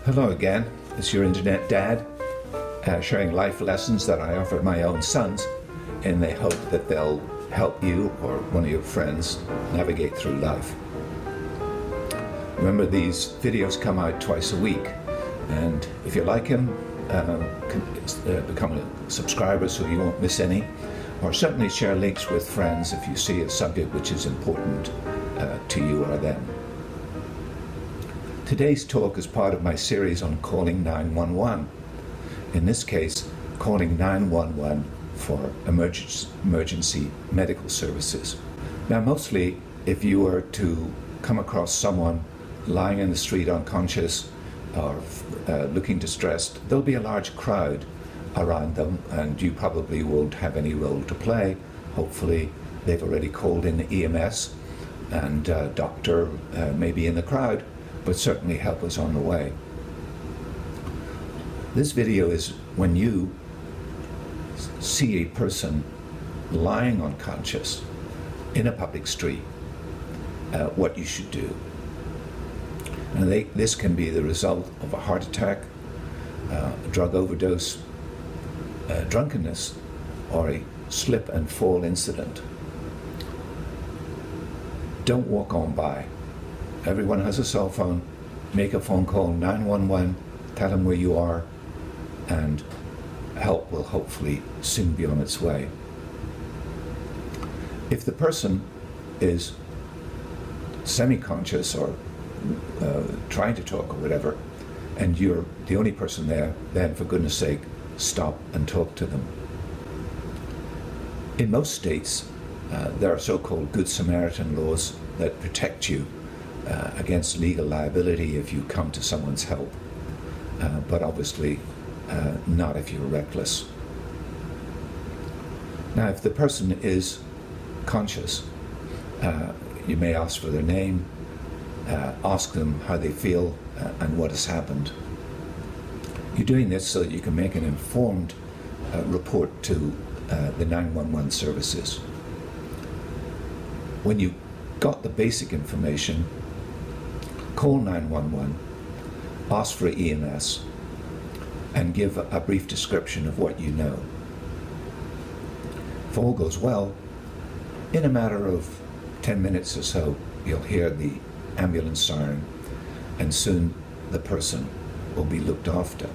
Hello again, it's your internet dad, sharing life lessons that I offer my own sons in the hope that they'll help you or one of your friends navigate through life. Remember, these videos come out twice a week, and if you like them, become a subscriber so you won't miss any, or certainly share links with friends if you see a subject which is important to you or them. Today's talk is part of my series on calling 911. In this case, calling 911 for emergency medical services. Now, mostly, if you were to come across someone lying in the street unconscious or looking distressed, there'll be a large crowd around them, and you probably won't have any role to play. Hopefully, they've already called in the EMS, and a doctor may be in the crowd, but certainly help us on the way. This video is when you see a person lying unconscious in a public street, what you should do. And this can be the result of a heart attack, a drug overdose, drunkenness, or a slip and fall incident. Don't walk on by. Everyone has a cell phone. Make a phone call, 911, tell them where you are, and help will hopefully soon be on its way. If the person is semi-conscious or trying to talk or whatever, and you're the only person there, then for goodness sake, stop and talk to them. In most states, there are so-called Good Samaritan laws that protect you against legal liability if you come to someone's help, but obviously not if you're reckless. Now, if the person is conscious, you may ask for their name, ask them how they feel and what has happened. You're doing this so that you can make an informed report to the 911 services. When you got the basic information, call 911, ask for EMS, and give a brief description of what you know. If all goes well, in a matter of 10 minutes or so, you'll hear the ambulance siren, and soon the person will be looked after.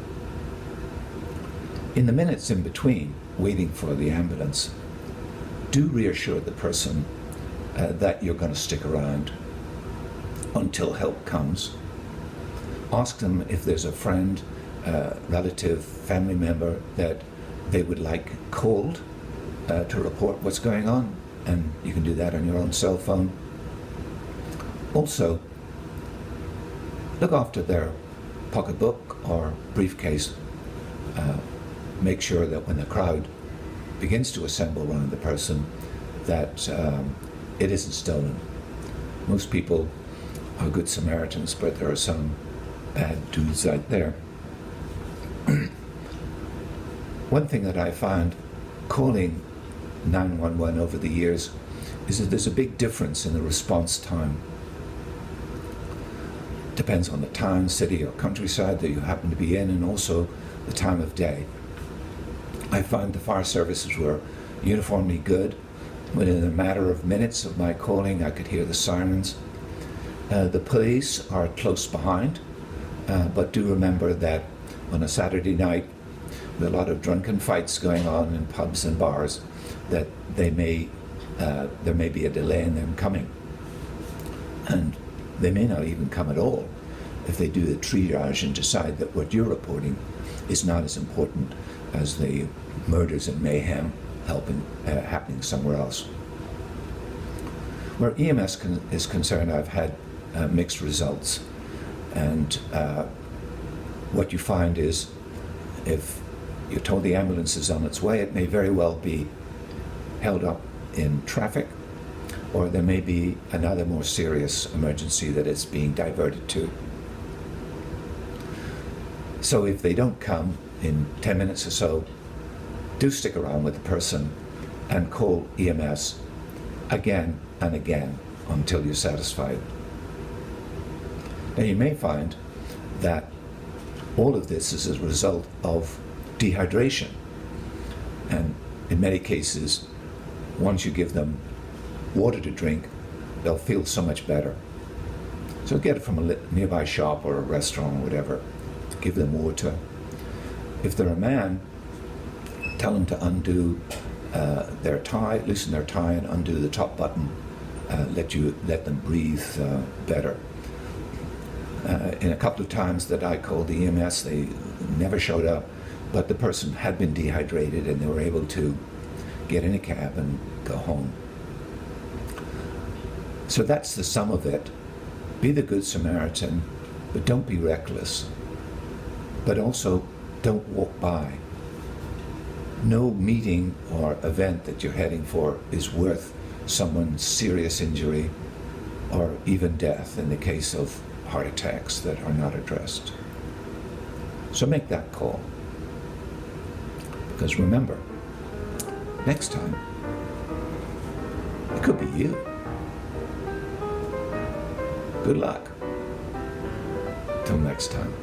In the minutes in between, waiting for the ambulance, do reassure the person that you're going to stick around until help comes. Ask them if there's a friend, relative, family member that they would like called to report what's going on, and you can do that on your own cell phone. Also, look after their pocketbook or briefcase. Make sure that when the crowd begins to assemble around the person, that it isn't stolen. Most people are good Samaritans, but there are some bad dudes out there. One thing that I found calling 911 over the years is that there's a big difference in the response time. Depends on the town, city, or countryside that you happen to be in, and also the time of day. I found the fire services were uniformly good. Within a matter of minutes of my calling, I could hear the sirens. The police are close behind, but do remember that on a Saturday night, with a lot of drunken fights going on in pubs and bars, that there may be a delay in them coming. And they may not even come at all if they do the triage and decide that what you're reporting is not as important as the murders and mayhem happening somewhere else. Where EMS is concerned, I've had mixed results. And what you find is, if you're told the ambulance is on its way, it may very well be held up in traffic, or there may be another more serious emergency that it's being diverted to. So if they don't come in 10 minutes or so, do stick around with the person and call EMS again and again until you're satisfied. Now, you may find that All of this is a result of dehydration. And in many cases, once you give them water to drink, they'll feel so much better. So get it from a nearby shop or a restaurant or whatever. Give them water. If they're a man, tell them to undo their tie, loosen their tie and undo the top button. Let them breathe better. In a couple of times that I called the EMS, they never showed up, but the person had been dehydrated and they were able to get in a cab and go home. So that's the sum of it. Be the Good Samaritan, but don't be reckless. But also, don't walk by. No meeting or event that you're heading for is worth someone's serious injury or even death in the case of heart attacks that are not addressed. So make that call. Because remember, next time, it could be you. Good luck. Till next time.